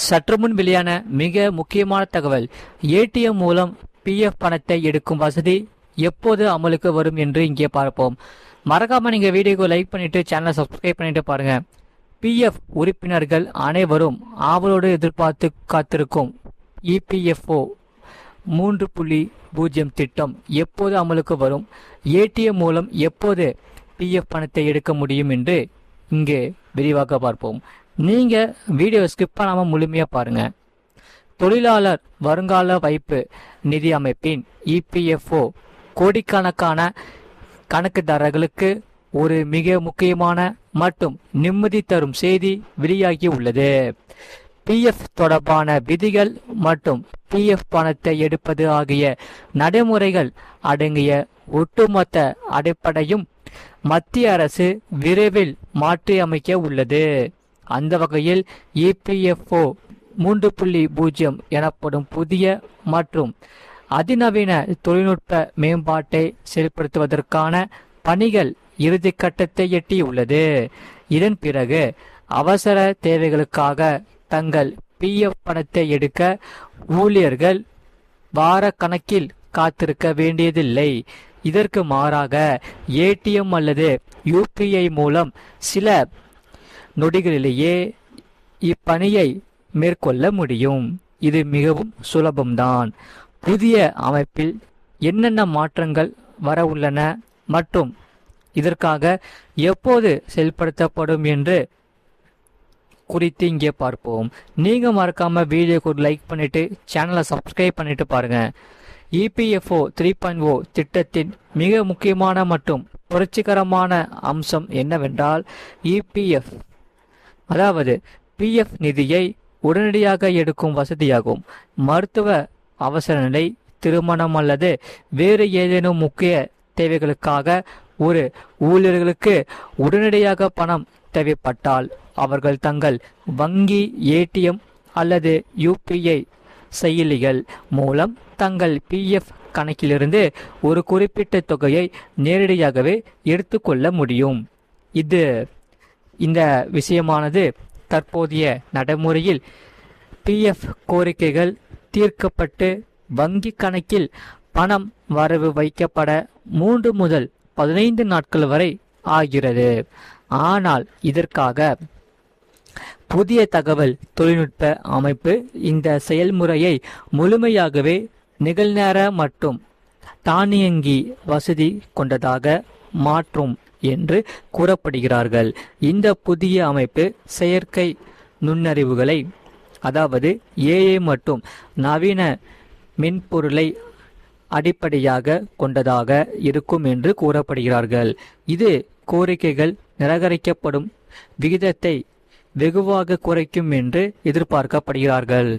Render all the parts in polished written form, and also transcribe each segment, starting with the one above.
சற்று முன் வெளியான மிக முக்கியமான தகவல், ஏடிஎம் மூலம் பிஎஃப் பணத்தை எடுக்கும் வசதி எப்போது அமலுக்கு வரும் என்று இங்கே பார்ப்போம். மறக்காம நீங்க வீடியோக்கு லைக் பண்ணிட்டு சேனலை சப்ஸ்கிரைப் பண்ணிட்டு பாருங்க. பிஎஃப் உறுப்பினர்கள் அனைவரும் ஆவலோடு எதிர்பார்த்து காத்திருக்கும் இபிஎஃப்ஓ 3.0 திட்டம் எப்போது அமலுக்கு வரும், ஏடிஎம் மூலம் எப்போது பிஎஃப் பணத்தை எடுக்க முடியும் என்று இங்கே விரிவாக பார்ப்போம். நீங்க வீடியோ ஸ்கிப் பண்ணாம முழுமையா பாருங்க. தொழிலாளர் வருங்கால வைப்பு நிதி அமைப்பின் இபிஎஃப்ஓ கோடிக்கணக்கான கணக்குதாரர்களுக்கு ஒரு மிக முக்கியமான மற்றும் நிம்மதி தரும் செய்தி வெளியாகி உள்ளது. பிஎஃப் தொடர்பான விதிகள் மற்றும் பிஎஃப் பணத்தை எடுப்பது ஆகிய நடைமுறைகள் அடங்கிய ஒட்டுமொத்த அடிப்படையும் மத்திய அரசு விரைவில் மாற்றி அமைக்க உள்ளது. அந்த வகையில் இபிஎஃப்ஓ 3.0 எனப்படும் புதிய மற்றும் அதிநவீன தொழில்நுட்ப மேம்பாட்டை செயல்படுத்துவதற்கான பணிகள் இறுதி கட்டத்தை எட்டியுள்ளது. இதன் பிறகு அவசர தேவைகளுக்காக தங்கள் பிஎஃப் பணத்தை எடுக்க ஊழியர்கள் வார கணக்கில் காத்திருக்க வேண்டியதில்லை. இதற்கு மாறாக ஏடிஎம் அல்லது யூபிஐ மூலம் சில நொடிகளிலேயே இப்பணியை மேற்கொள்ள முடியும். இது மிகவும் சுலபம்தான். புதிய அமைப்பில் என்னென்ன மாற்றங்கள் வர உள்ளன மற்றும் இதற்காக எப்போது செயல்படுத்தப்படும் என்று குறித்து இங்கே பார்ப்போம். நீங்க மறக்காம வீடியோக்கு ஒரு லைக் பண்ணிட்டு சேனலை சப்ஸ்கிரைப் பண்ணிட்டு பாருங்க. இபிஎஃப்ஓ 3.0 திட்டத்தின் மிக முக்கியமான மற்றும் புரட்சிகரமான அம்சம் என்னவென்றால், இபிஎஃப் அதாவது பிஎஃப் நிதியை உடனடியாக எடுக்கும் வசதியாகும். மருத்துவ அவசர நிலை, திருமணம் அல்லது வேறு ஏதேனும் முக்கிய தேவைகளுக்காக ஒரு ஊழியர்களுக்கு உடனடியாக பணம் தேவைப்பட்டால் அவர்கள் தங்கள் வங்கி, ஏடிஎம் அல்லது யூபிஐ செயலிகள் மூலம் தங்கள் பிஎஃப் கணக்கிலிருந்து ஒரு குறிப்பிட்ட தொகையை நேரடியாகவே எடுத்துக்கொள்ள முடியும். இந்த விஷயமானது தற்போதைய நடைமுறையில் பிஎஃப் கோரிக்கைகள் தீர்க்கப்பட்டு வங்கி கணக்கில் பணம் வரவு வைக்கப்பட 3 முதல் 15 நாட்கள் வரை ஆகிறது. ஆனால் இதற்காக புதிய தகவல் தொழில்நுட்ப அமைப்பு இந்த செயல்முறையை முழுமையாகவே நிகழ்நேர மற்றும் தானியங்கி வசதி கொண்டதாக மாற்றும் என்று கூறப்படுகிறார்கள். இந்த புதிய அமைப்பு செயற்கை நுண்ணறிவுகளை அதாவது ஏஐ மற்றும் நவீன மென்பொருளை அடிப்படையாக கொண்டதாக இருக்கும் என்று கூறப்படுகிறார்கள். இது கோரிக்கைகள் நிராகரிக்கப்படும் விகிதத்தை வெகுவாக குறைக்கும் என்று எதிர்பார்க்கப்படுகிறார்கள்.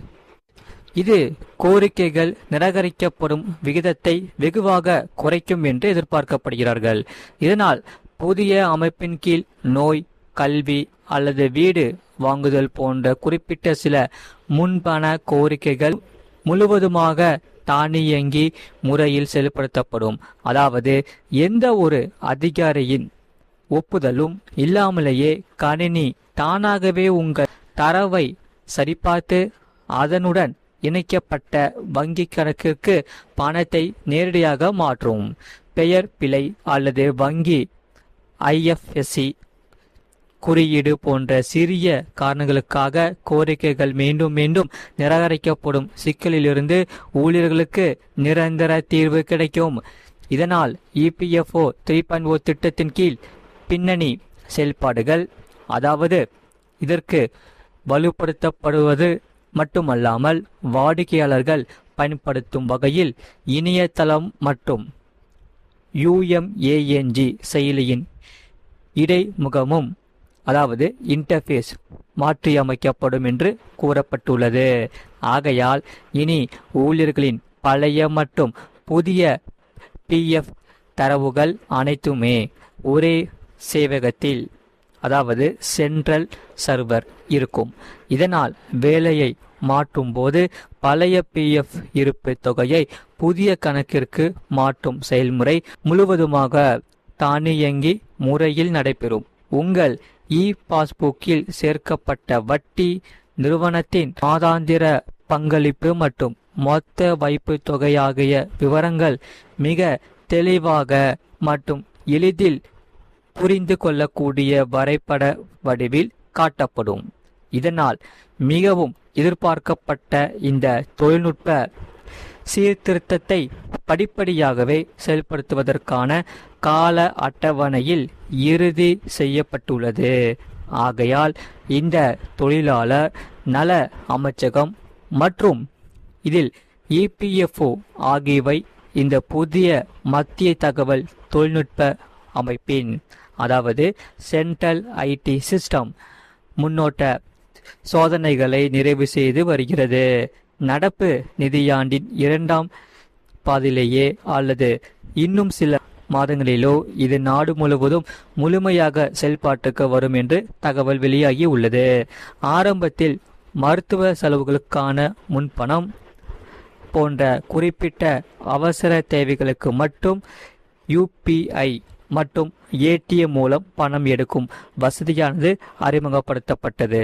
இதனால் புதிய அமைப்பின் கீழ் நோய், கல்வி அல்லது வீடு வாங்குதல் போன்ற குறிப்பிட்ட சில முன்பண கோரிக்கைகள் முழுவதுமாக தானியங்கி முறையில் செயல்படுத்தப்படும். அதாவது எந்த ஒரு அதிகாரியின் ஒப்புதலும் இல்லாமலேயே கணினி தானாகவே உங்கள் தரவை சரிபார்த்து அதனுடன் இணைக்கப்பட்ட வங்கி கணக்கிற்கு பணத்தை நேரடியாக மாற்றும். பெயர் பிழை அல்லது வங்கி ஐஎஃப்எஸ்சி குறியீடு போன்ற சிறிய காரணங்களுக்காக கோரிக்கைகள் மீண்டும் மீண்டும் நிராகரிக்கப்படும் சிக்கலிலிருந்து ஊழியர்களுக்கு நிரந்தர தீர்வு கிடைக்கும். இதனால் இபிஎஃப்ஓ 3.0 திட்டத்தின் கீழ் பின்னணி செயல்பாடுகள், அதாவது இதற்கு வலுப்படுத்தப்படுவது மட்டுமல்லாமல் வாடிக்கையாளர்கள் பயன்படுத்தும் வகையில் இணையதளம் மற்றும் UMANG செயலியின் இடைமுகமும் அதாவது இன்டர்ஃபேஸ் மாற்றியமைக்கப்படும் என்று கூறப்பட்டுள்ளது. ஆகையால் இனி ஊழியர்களின் பழைய மற்றும் புதிய பிஎஃப் தரவுகள் அனைத்துமே ஒரே சேவகத்தில் அதாவது சென்ட்ரல் சர்வர் இருக்கும். இதனால் வேலையை மாற்றும் போது பழைய பிஎஃப் இருப்பு தொகையை புதிய கணக்கிற்கு மாற்றும் செயல்முறை முழுவதுமாக தானியங்கி முறையில் நடைபெறும். உங்கள் பாஸ்புக்கில் சேர்க்கப்பட்ட வட்டி நிறுவனத்தின் மாதாந்திர பங்களிப்பு மற்றும் மொத்த வைப்பு தொகை ஆகிய விவரங்கள் மிக தெளிவாக மற்றும் எளிதில் புரிந்து கொள்ளக்கூடிய வரைபட வடிவில் காட்டப்படும். இதனால் மிகவும் எதிர்பார்க்கப்பட்ட இந்த தொழில்நுட்ப சீர்திருத்தத்தை படிப்படியாகவே செயல்படுத்துவதற்கான கால அட்டவணையில் இறுதி செய்யப்பட்டுள்ளது. ஆகையால் இந்த தொழிலாளர் நல அமைச்சகம் மற்றும் இதில் EPFO ஆகியவை இந்த புதிய மத்திய தகவல் தொழில்நுட்ப அமைப்பின் அதாவது சென்ட்ரல் IT சிஸ்டம் முன்னோட்ட சோதனைகளை நிறைவு செய்து வருகிறது. நடப்பு நிதியாண்டின் 2ஆம் பாதியிலேயே அல்லது இன்னும் சில மாதங்களிலோ இது நாடு முழுவதும் முழுமையாக செயல்பாட்டுக்கு வரும் என்று தகவல் வெளியாகி உள்ளது. ஆரம்பத்தில் மருத்துவ செலவுகளுக்கான முன்பணம் போன்ற குறிப்பிட்ட அவசர தேவைகளுக்கு மட்டும் UPI மற்றும் ATM மூலம் பணம் எடுக்கும் வசதியானது அறிமுகப்படுத்தப்பட்டது.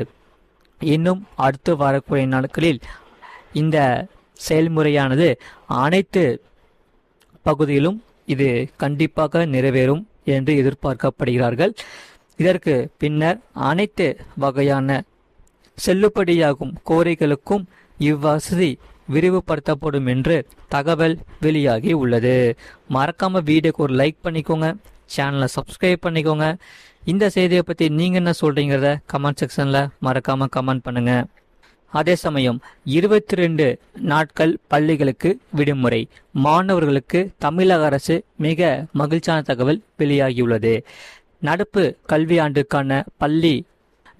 இன்னும் அடுத்து வரக்கூடிய நாட்களில் இந்த செயல்முறையானது அனைத்து பகுதியிலும் இது கண்டிப்பாக நிறைவேறும் என்று எதிர்பார்க்கப்படுகிறார்கள். இதற்கு பின்னர் அனைத்து வகையான செல்லுபடியாகும் கோரிக்கைகளுக்கும் இவ்வசதி விரிவுபடுத்தப்படும் என்று தகவல் வெளியாகி உள்ளது. மறக்காம வீடியோக்கு ஒரு லைக் பண்ணிக்கோங்க, சேனலை சப்ஸ்கிரைப் பண்ணிக்கோங்க. இந்த செய்தியை பற்றி நீங்கள் என்ன சொல்கிறீங்கிறத கமெண்ட் செக்ஷனில் மறக்காம கமெண்ட் பண்ணுங்க. அதே சமயம் 22 நாட்கள் பள்ளிகளுக்கு விடுமுறை. மாணவர்களுக்கு தமிழக அரசு மிக மகிழ்ச்சியான தகவல் வெளியாகியுள்ளது. நடப்பு கல்வியாண்டுக்கான பள்ளி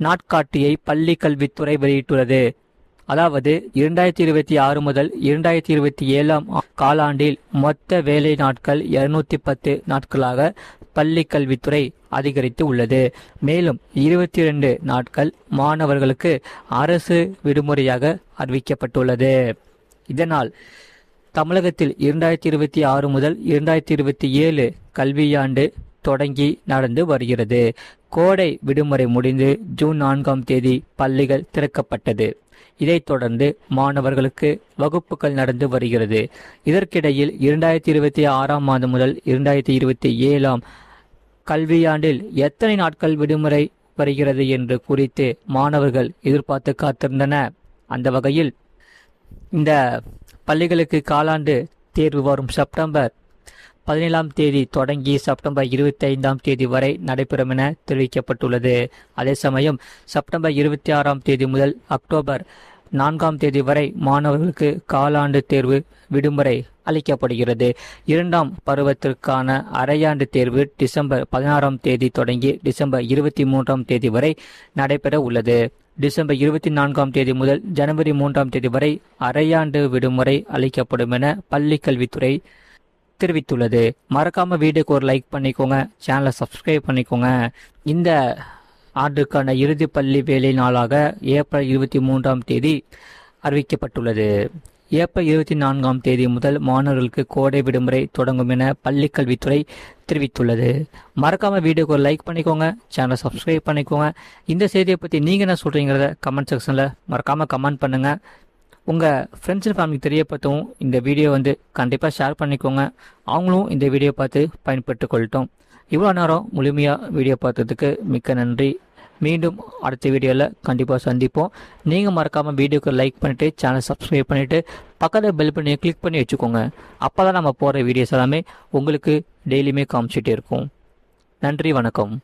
நாட்காட்டியை பள்ளி கல்வித்துறை வெளியிட்டுள்ளது. அதாவது 2026 முதல் 2027ஆம் காலாண்டில் மொத்த வேலை நாட்கள் 210 நாட்களாக பள்ளி கல்வித்துறை அதிகரித்து உள்ளது. மேலும் 22 நாட்கள் மாணவர்களுக்கு அரசு விடுமுறையாக அறிவிக்கப்பட்டுள்ளது. இதனால் தமிழகத்தில் 2026 முதல் 2027 கல்வியாண்டு தொடங்கி நடந்து வருகிறது. கோடை விடுமுறை முடிந்து ஜூன் 4ஆம் தேதி பள்ளிகள் திறக்கப்பட்டது. இதைத் தொடர்ந்து மாணவர்களுக்கு வகுப்புகள் நடந்து வருகிறது. இதற்கிடையில் 2026ஆம் ஆண்டு முதல் 2027ஆம் கல்வியாண்டில் எத்தனை நாட்கள் விடுமுறை வருகிறது என்று குறித்து மாணவர்கள் எதிர்பார்த்து காத்திருந்தனர். அந்த வகையில் இந்த பள்ளிகளுக்கு காலாண்டு தேர்வு வரும் செப்டம்பர் 17ஆம் தேதி தொடங்கி செப்டம்பர் 25ஆம் தேதி வரை நடைபெறும் என தெரிவிக்கப்பட்டுள்ளது. அதே சமயம் செப்டம்பர் 26ஆம் தேதி முதல் அக்டோபர் 4ஆம் தேதி வரை மாணவர்களுக்கு காலாண்டு தேர்வு விடுமுறை அளிக்கப்படுகிறது. 2ஆம் பருவத்திற்கான அரையாண்டு தேர்வு டிசம்பர் 16ஆம் தேதி தொடங்கி டிசம்பர் 23ஆம் தேதி வரை நடைபெற உள்ளது. டிசம்பர் 24ஆம் தேதி முதல் ஜனவரி 3ஆம் தேதி வரை அரையாண்டு விடுமுறை அளிக்கப்படும் என பள்ளி கல்வித்துறை தெரிவித்துள்ளது. மறக்காம வீடியோக்கு ஒரு லைக் பண்ணிக்கோங்க, சேனலை சப்ஸ்கிரைப் பண்ணிக்கோங்க. இந்த ஆண்டுக்கான இறுதி பள்ளி வேலை நாளாக ஏப்ரல் 23ஆம் தேதி அறிவிக்கப்பட்டுள்ளது. ஏப்ரல் 24ஆம் தேதி முதல் மாணவர்களுக்கு கோடை விடுமுறை தொடங்கும் என பள்ளி கல்வித்துறை தெரிவித்துள்ளது. மறக்காம வீடியோக்கு ஒரு லைக் பண்ணிக்கோங்க, சேனலை சப்ஸ்கிரைப் பண்ணிக்கோங்க. இந்த செய்தியை பற்றி நீங்கள் என்ன சொல்கிறீங்கிறத கமெண்ட் செக்ஷனில் மறக்காமல் கமெண்ட் பண்ணுங்கள். உங்கள் ஃப்ரெண்ட்ஸ் அண்ட் ஃபேமிலிக்கு தெரியப்படுத்தவும் இந்த வீடியோ கண்டிப்பாக ஷேர் பண்ணிக்கோங்க. அவங்களும் இந்த வீடியோ பார்த்து பயன்பெற்று கொள்ளட்டும். இவ்வளோ நேரம் முழுமையாக வீடியோ பார்த்ததுக்கு மிக்க நன்றி. மீண்டும் அடுத்த வீடியோவில் கண்டிப்பாக சந்திப்போம். நீங்கள் மறக்காமல் வீடியோக்கு லைக் பண்ணிவிட்டு சேனலை சப்ஸ்கிரைப் பண்ணிவிட்டு பக்கத்தில் பெல் பண்ணி கிளிக் பண்ணி வச்சுக்கோங்க. அப்போ தான் நம்ம போகிற வீடியோஸ் எல்லாமே உங்களுக்கு டெய்லியுமே காமிச்சிட்டே இருக்கும். நன்றி, வணக்கம்.